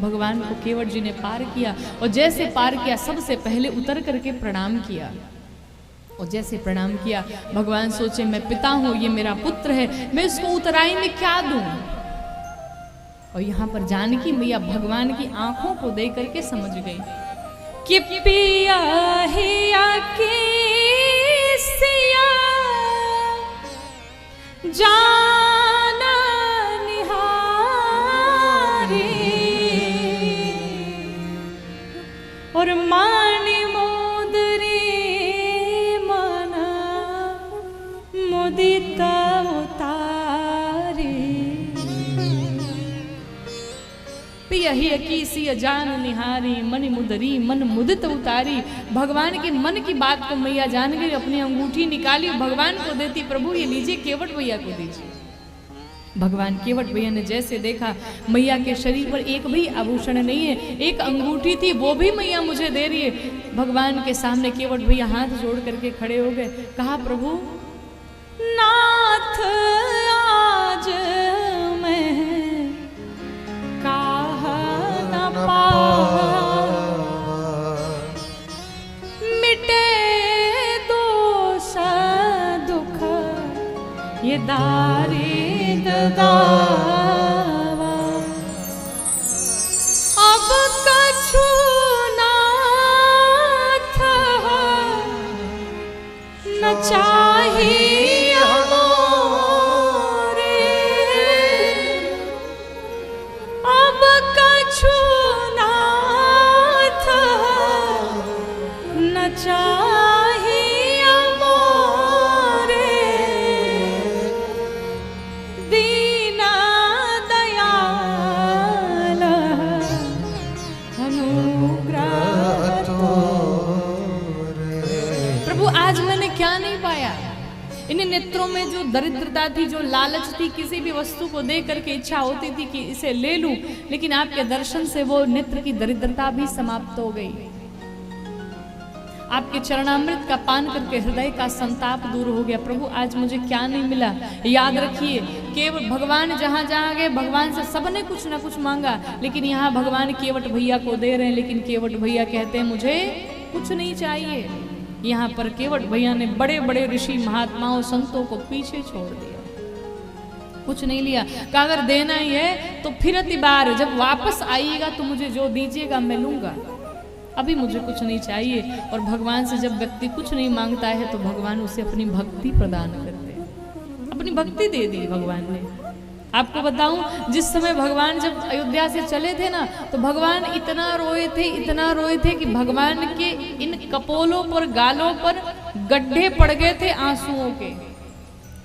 भगवान को केवट जी ने पार किया और जैसे पार किया सबसे पहले उतर करके प्रणाम किया। और जैसे प्रणाम किया भगवान सोचे मैं पिता हूं, ये मेरा पुत्र है, मैं इसको उतराई में क्या दूं। और यहाँ पर जानकी मैया भगवान की आंखों को देख करके समझ गई कि पिया हिया की सिया जाना निहारी और मानी मोदरी माना मुदिता उतारी। पिया हिया की सिया जान निहारी मनि मुदरी मन मुदित उतारी। भगवान के मन की बात को मैया जान गई, अपनी अंगूठी निकाली भगवान को देती, प्रभु ये लीजिए केवट भैया को दीजिए। भगवान केवट भैया ने जैसे देखा मैया के शरीर पर एक भी आभूषण नहीं है, एक अंगूठी थी वो भी मैया मुझे दे रही है। भगवान के सामने केवट भैया हाथ जोड़ करके खड़े हो गए, कहा प्रभु नाथ आज मैं कहा न मिटे दोष दुख ये दारिद दावा अब कछु नाथ न चाहिए मोरे अब कछु नाथ न चाहिए मोरे दीना दयाल अनुग्रह तोरे। प्रभु आज मैंने क्या नहीं पाया, इन नेत्रों में जो दरिद्रता थी, जो लालच थी, किसी भी वस्तु को देख करके इच्छा होती थी कि इसे ले लूं, लेकिन आपके दर्शन से वो नेत्र की दरिद्रता भी समाप्त हो गई। आपके चरणामृत का पान करके हृदय का संताप दूर हो गया। प्रभु आज मुझे क्या नहीं मिला। याद रखिए केवल भगवान जहां जहां गए भगवान से सबने कुछ ना कुछ मांगा, लेकिन यहाँ भगवान केवट भैया को दे रहे हैं, लेकिन केवट भैया कहते हैं मुझे कुछ नहीं चाहिए। यहाँ पर केवट भैया ने बड़े बड़े ऋषि महात्माओं संतों को पीछे छोड़ दिया, कुछ नहीं लिया। कहा अगर देना ही है तो फिर बार जब वापस आइएगा तो मुझे जो दीजिएगा मैं लूंगा, अभी मुझे कुछ नहीं चाहिए। और भगवान से जब व्यक्ति कुछ नहीं मांगता है तो भगवान उसे अपनी भक्ति प्रदान करते हैं, अपनी भक्ति दे दी भगवान ने। आपको बताऊं जिस समय भगवान जब अयोध्या से चले थे ना तो भगवान इतना रोए थे कि भगवान के इन कपोलों पर गालों पर गड्ढे पड़ गए थे आंसुओं के।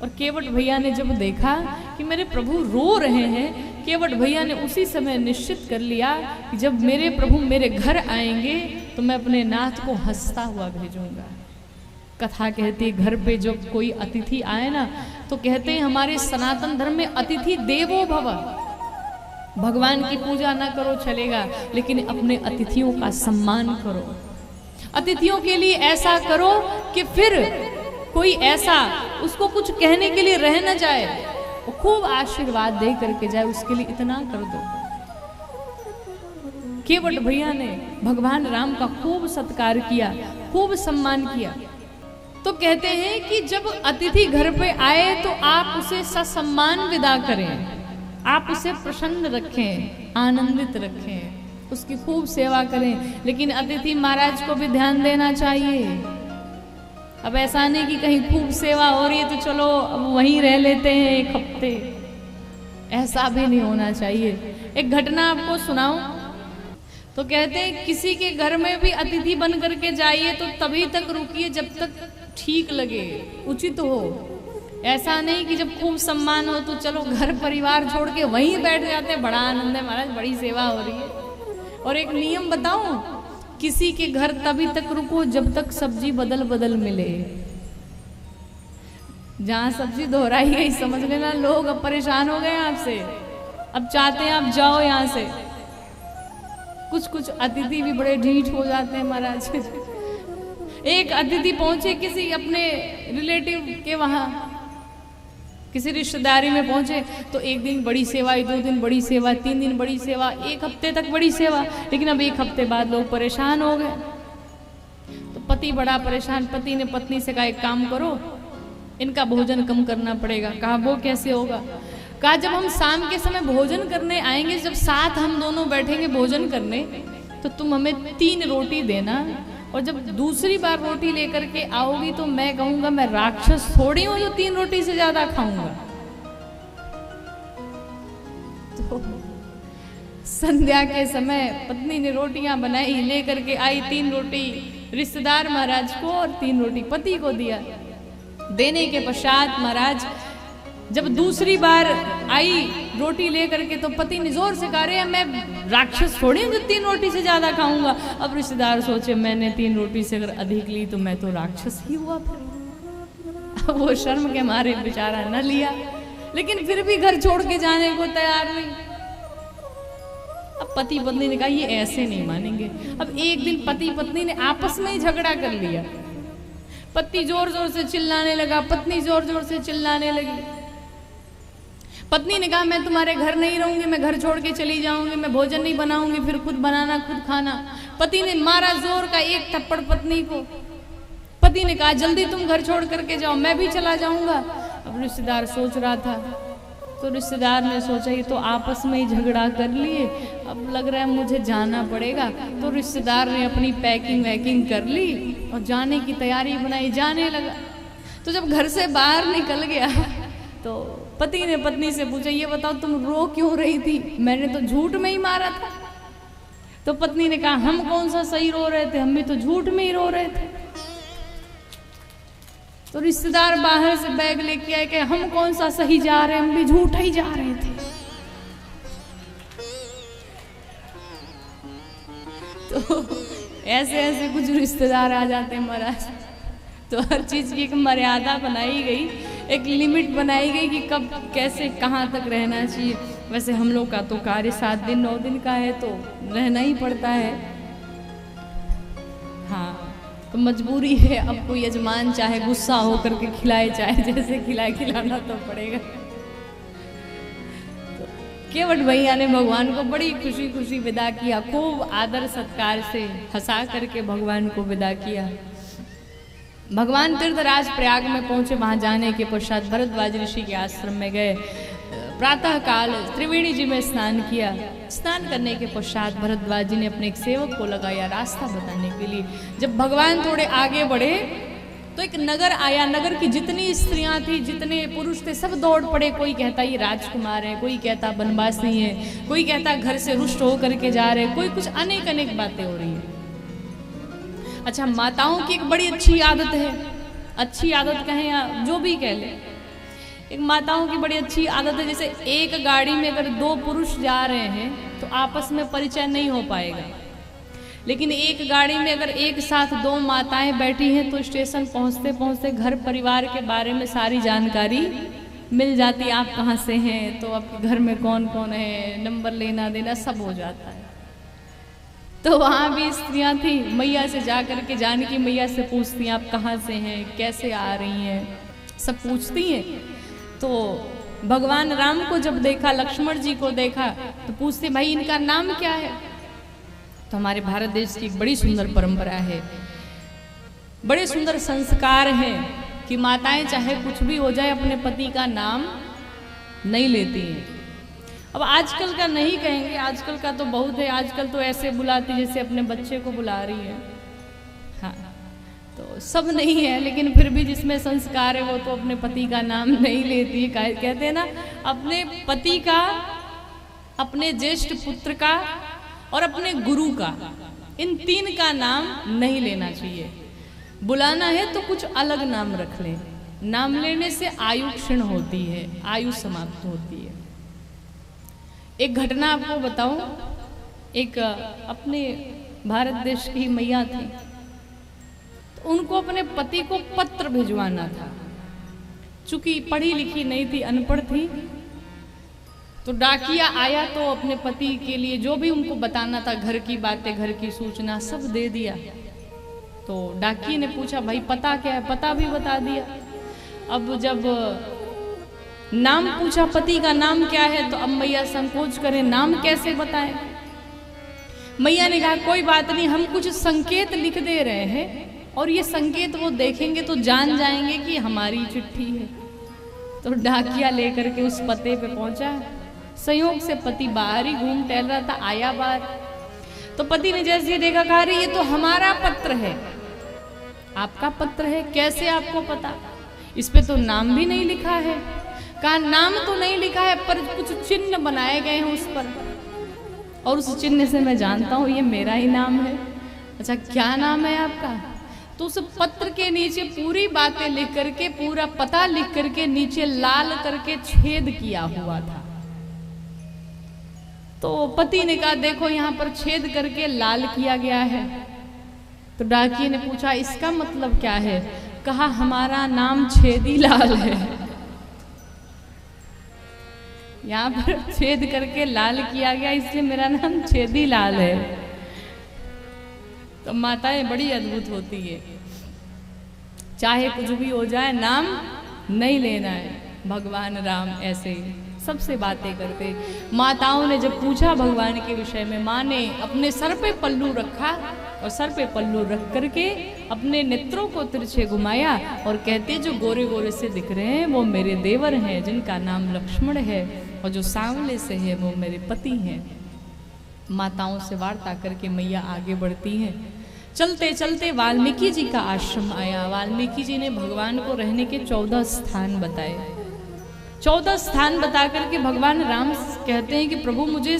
और केवट भैया ने जब देखा कि मेरे प्रभु रो रहे हैं, केवट भैया ने उसी समय निश्चित कर लिया कि जब मेरे प्रभु मेरे घर आएंगे तो मैं अपने नाथ को हंसता हुआ भेजूंगा। कथा कहती है घर पे जब कोई अतिथि आए ना तो कहते हैं हमारे सनातन धर्म में अतिथि देवो भव। भगवान की पूजा ना करो चलेगा, लेकिन अपने अतिथियों का सम्मान करो। अतिथियों के लिए ऐसा करो कि फिर कोई ऐसा उसको कुछ कहने के लिए रह न जाए, वो खूब आशीर्वाद दे करके जाए, उसके लिए इतना कर दो। केवट भैया ने भगवान राम का खूब सत्कार किया, खूब सम्मान किया। तो कहते हैं कि जब अतिथि घर पे आए तो आप उसे ससम्मान विदा करें, आप उसे प्रसन्न रखें, आनंदित रखें, उसकी खूब सेवा करें। लेकिन अतिथि महाराज को भी ध्यान देना चाहिए। अब ऐसा नहीं कि कहीं खूब सेवा हो रही है तो चलो अब वहीं रह लेते हैं एक हफ्ते, ऐसा भी नहीं होना चाहिए। एक घटना आपको सुनाऊं तो कहते हैं किसी के घर में भी अतिथि बन करके जाइए तो तभी तक रुकिए जब तक ठीक लगे, उचित हो। ऐसा नहीं कि जब खूब सम्मान हो तो चलो घर परिवार छोड़ के वहीं बैठ जाते हैं, बड़ा आनंद है महाराज, बड़ी सेवा हो रही है। और एक नियम बताऊं, किसी के घर तभी तक रुको जब तक सब्जी बदल बदल मिले। जहां सब्जी दोहराई गई समझ लेना लोग अब परेशान हो गए आपसे, अब चाहते हैं आप जाओ यहाँ से। कुछ अतिथि भी बड़े ढीठ हो जाते हैं महाराज। एक अतिथि पहुंचे किसी अपने रिलेटिव के वहां, किसी रिश्तेदारी में पहुंचे तो एक दिन बड़ी सेवा, 2 दिन बड़ी सेवा, 3 दिन बड़ी सेवा, 1 हफ्ते तक बड़ी सेवा। लेकिन अब 1 हफ्ते बाद लोग परेशान हो गए। तो पति बड़ा परेशान, पति ने पत्नी से कहा एक काम करो, इनका भोजन कम करना पड़ेगा। कहा वो कैसे होगा? कहा जब हम शाम के समय भोजन करने आएंगे, जब साथ हम दोनों बैठेंगे भोजन करने, तो तुम हमें 3 रोटी देना, और जब दूसरी बार रोटी लेकर के आओगी तो मैं कहूंगा मैं राक्षस थोड़ी हूं जो 3 रोटी से ज्यादा खाऊंगा। तो संध्या के समय पत्नी ने रोटियां बनाई, लेकर के आई 3 रोटी रिश्तेदार महाराज को और 3 रोटी पति को दिया। देने के पश्चात महाराज जब दूसरी बार आई रोटी लेकर के, तो पति ने जोर से कहा रहे मैं राक्षस थोड़ी हूं जो 3 रोटी से ज्यादा खाऊंगा। अब रिश्तेदार सोचे मैंने 3 रोटी से अगर अधिक ली तो मैं तो राक्षस ही हुआ। फिर वो शर्म के मारे बेचारा न लिया, लेकिन फिर भी घर छोड़ के जाने को तैयार नहीं। अब पति पत्नी ने कहा ये ऐसे नहीं मानेंगे। अब एक दिन पति पत्नी ने आपस में ही झगड़ा कर लिया। पति जोर जोर से चिल्लाने लगा, पत्नी जोर जोर से चिल्लाने लगी। पत्नी ने कहा मैं तुम्हारे घर नहीं रहूंगी, मैं घर छोड़ के चली जाऊंगी, मैं भोजन नहीं बनाऊंगी, फिर खुद बनाना खुद खाना। पति ने मारा जोर का 1 थप्पड़ पत्नी को। पति ने कहा जल्दी तुम घर छोड़ करके जाओ, मैं भी चला जाऊंगा। अब रिश्तेदार सोच रहा था, तो रिश्तेदार ने सोचा ये तो आपस में ही झगड़ा कर लिए, अब लग रहा है मुझे जाना पड़ेगा। तो रिश्तेदार ने अपनी पैकिंग वैकिंग कर ली और जाने की तैयारी बनाई, जाने लगा। तो जब घर से बाहर निकल गया तो पति ने पत्नी से पूछा ये बताओ तुम रो क्यों रही थी? मैंने तो झूठ में ही मारा था। तो पत्नी ने कहा हम कौन सा सही रो रहे थे, हम भी तो झूठ में ही रो रहे थे। तो रिश्तेदार बाहर से बैग लेके आए कि हम कौन सा सही जा रहे हैं, हम भी झूठ ही जा रहे थे। तो ऐसे ऐसे कुछ रिश्तेदार आ जाते हैं महाराज। तो हर चीज की एक मर्यादा बनाई गई, एक लिमिट बनाई गई कि कब कैसे कहाँ तक रहना चाहिए। वैसे हम लोग का तो कार्य 7 दिन 9 दिन का है, तो रहना ही पड़ता है। हाँ, तो मजबूरी है। अब कोई यजमान चाहे गुस्सा हो करके खिलाए, चाहे जैसे खिलाए, खिलाना तो पड़ेगा। तो केवट भैया ने भगवान को बड़ी खुशी खुशी विदा किया, खूब आदर सत्कार से हंसा करके भगवान को विदा किया। भगवान तीर्थराज प्रयाग में पहुंचे। वहां जाने के पश्चात भरद्वाज ऋषि के आश्रम में गए। प्रातः काल त्रिवेणी जी में स्नान किया। स्नान करने के पश्चात भरद्वाज जी ने अपने एक सेवक को लगाया रास्ता बताने के लिए। जब भगवान थोड़े आगे बढ़े तो एक नगर आया। नगर की जितनी स्त्रियां थी, जितने पुरुष थे, सब दौड़ पड़े। कोई कहता ये राजकुमार है, कोई कहता बनवासी है, कोई कहता घर से रुष्ट होकर के जा रहे, कोई कुछ अनेक अनेक बातें हो रही है। अच्छा, माताओं की एक बड़ी अच्छी आदत है, अच्छी आदत कहें या जो भी कह ले, एक माताओं की बड़ी अच्छी आदत है। जैसे एक गाड़ी में अगर 2 पुरुष जा रहे हैं तो आपस में परिचय नहीं हो पाएगा, लेकिन एक गाड़ी में अगर एक साथ 2 माताएं बैठी हैं तो स्टेशन पहुंचते पहुंचते घर परिवार के बारे में सारी जानकारी मिल जाती। आप कहाँ से हैं, तो आपके घर में कौन कौन है, नंबर लेना देना सब हो जाता है। तो वहाँ भी स्त्रियाँ थी, मैया से जा कर के जानकी मैया से पूछती हैं आप कहाँ से हैं, कैसे आ रही हैं, सब पूछती हैं। तो भगवान राम को जब देखा, लक्ष्मण जी को देखा, तो पूछते भाई इनका नाम क्या है। तो हमारे भारत देश की एक बड़ी सुंदर परंपरा है, बड़े सुंदर संस्कार हैं कि माताएं चाहे कुछ भी हो जाए अपने पति का नाम नहीं लेती हैं। अब आजकल का नहीं कहेंगे, आजकल का तो बहुत है। आजकल तो ऐसे बुलाती जैसे अपने बच्चे को बुला रही है। हाँ, तो सब नहीं है, लेकिन फिर भी जिसमें संस्कार है वो तो अपने पति का नाम नहीं लेती है। कहते हैं ना, अपने पति का, अपने ज्येष्ठ पुत्र का और अपने गुरु का, इन 3 का नाम नहीं लेना चाहिए। बुलाना है तो कुछ अलग नाम रख लें। नाम लेने से आयु क्षीण होती है, आयु समाप्त होती है। एक घटना आपको बताऊं, एक अपने भारत देश की मैया थी, तो उनको अपने पति को पत्र भिजवाना था। चूंकि पढ़ी लिखी नहीं थी, अनपढ़ थी, तो डाकिया आया तो अपने पति के लिए जो भी उनको बताना था, घर की बातें, घर की सूचना सब दे दिया। तो डाकिये ने पूछा भाई पता क्या है, पता भी बता दिया। अब जब नाम पूछा पति का नाम क्या है, तो अब मैया संकोच करें नाम कैसे बताएं। मैया ने कहा कोई बात नहीं, हम कुछ संकेत लिख दे रहे हैं और ये संकेत वो देखेंगे तो जान जाएंगे कि हमारी चिट्ठी है। तो डाकिया लेकर के उस पते पे पहुंचा। संयोग से पति बाहर ही घूम टहल रहा था, आया बाहर। तो पति ने जैसे ही देखा, कहा ये तो हमारा पत्र है। आपका पत्र है, कैसे आपको पता? इस पे तो नाम भी नहीं लिखा है। कहा नाम तो नहीं लिखा है पर कुछ चिन्ह बनाए गए हैं उस पर, और उस चिन्ह से मैं जानता हूं ये मेरा ही नाम है। अच्छा क्या नाम है आपका? तो उस पत्र के नीचे पूरी बातें लिख करके, पूरा पता लिख करके नीचे लाल करके छेद किया हुआ था। तो पति ने कहा देखो यहाँ पर छेद करके लाल किया गया है। तो डाकिये ने पूछा इसका मतलब क्या है? कहा हमारा नाम छेदी लाल है। यहाँ पर छेद करके लाल किया गया इसलिए मेरा नाम छेदी लाल है। तो माताएं बड़ी अद्भुत होती है, चाहे कुछ भी हो जाए नाम नहीं लेना है। भगवान राम ऐसे सबसे बातें करते। माताओं ने जब पूछा भगवान के विषय में, माँ ने अपने सर पे पल्लू रखा और सर पे पल्लू रख करके अपने नेत्रों को तिरछे घुमाया और कहते जो गोरे गोरे से दिख रहे हैं वो मेरे देवर हैं जिनका नाम लक्ष्मण है, और जो सांवले से है वो मेरे पति हैं। माताओं से वार्ता करके मैया आगे बढ़ती हैं। चलते चलते वाल्मीकि जी का आश्रम आया। वाल्मीकि जी ने भगवान को रहने के 14 स्थान बताए। 14 स्थान बता करके भगवान राम कहते हैं कि प्रभु मुझे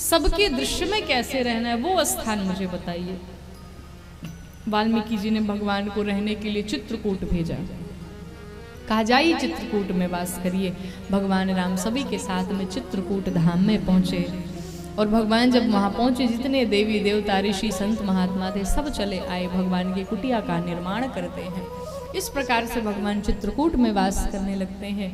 सबके दृश्य में कैसे रहना है, वो स्थान मुझे बताइए। वाल्मीकि जी ने भगवान को रहने के लिए चित्रकूट भेजा। कहा जाइए चित्रकूट में वास करिए। भगवान राम सभी के साथ में चित्रकूट धाम में पहुंचे। और भगवान जब वहां पहुंचे, जितने देवी देवता ऋषि संत महात्मा थे सब चले आए, भगवान की कुटिया का निर्माण करते हैं। इस प्रकार से भगवान चित्रकूट में वास करने लगते हैं।